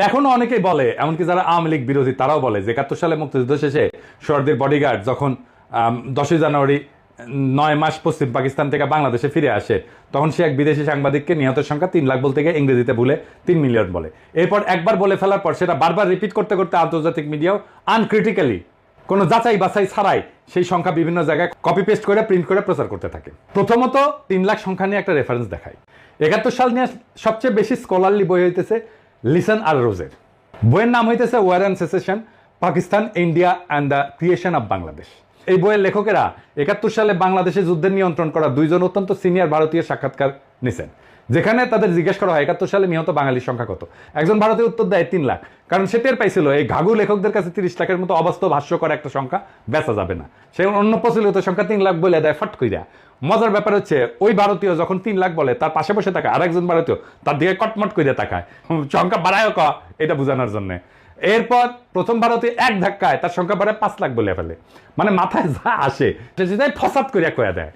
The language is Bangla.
এখনো অনেকেই বলে, এমনকি যারা আওয়ামী লীগ বিরোধী তারাও বলে যে ৭১ সালে মুক্তিযুদ্ধ শেষে সোহরাওয়ার্দীর বডিগার্ড যখন 10ই জানুয়ারি 9 মাস পশ্চিম পাকিস্তান থেকে বাংলাদেশে ফিরে আসে, তখন সে এক বিদেশি সাংবাদিককে নিহতের সংখ্যা 3 লাখ বলতে গিয়ে ইংরেজিতে ভুলে 3 মিলিয়ন বলে। এরপর একবার বলে ফেলার পর সেটা বারবার রিপিট করতে করতে আন্তর্জাতিক মিডিয়াও আনক্রিটিক্যালি কোনো যাচাই বাছাই ছাড়াই সেই সংখ্যা বিভিন্ন জায়গায় কপি পেস্ট করে প্রিন্ট করে প্রচার করতে থাকে। প্রথমত 3 লাখ সংখ্যা নিয়ে একটা রেফারেন্স দেখায়। ৭১ সাল নিয়ে সবচেয়ে বেশি স্কলারলি বই হইতেছে লিসন আর রোজের। বইয়ের নাম হইতেছে war and secession, Pakistan, India and the creation of Bangladesh. এই বইয়ের লেখকেরা ৭১ সালে বাংলাদেশে যুদ্ধের নিয়ন্ত্রণ করা 2 জন অত্যন্ত সিনিয়র ভারতীয় সাক্ষাৎকার নিছেন, যেখানে তাদের জিজ্ঞেস করা হয় ৭১ সালে নিহত বাঙালির সংখ্যা কত। একজন ভারতীয় উত্তর দেয় 3 লাখ, কারণ সে টের পাইছিল এই ঘাঘু লেখকদের কাছে 30 লাখের মতো অবাস্তব হাস্যকর একটা সংখ্যা বেচা যাবে না। সে অন্য প্রচলিত সংখ্যা 3 লাখ বলে দেয় ফট কইরা। মজার ব্যাপার হচ্ছে ওই ভারতীয় যখন 3 লাখ বলে তার পাশে বসে থাকা আরেকজন ভারতীয় তার দিকে কটমট করে তাকায়, সংখ্যা বাড়ায় এটা বোঝানোর জন্য। এরপর প্রথম ভারতীয় এক ধাক্কায় তার সংখ্যা বাড়ায় 5 লাখ বলে ফেলে। মানে মাথায় যা আসে সেটাই ফসাদ করিয়া কয়া দেয়।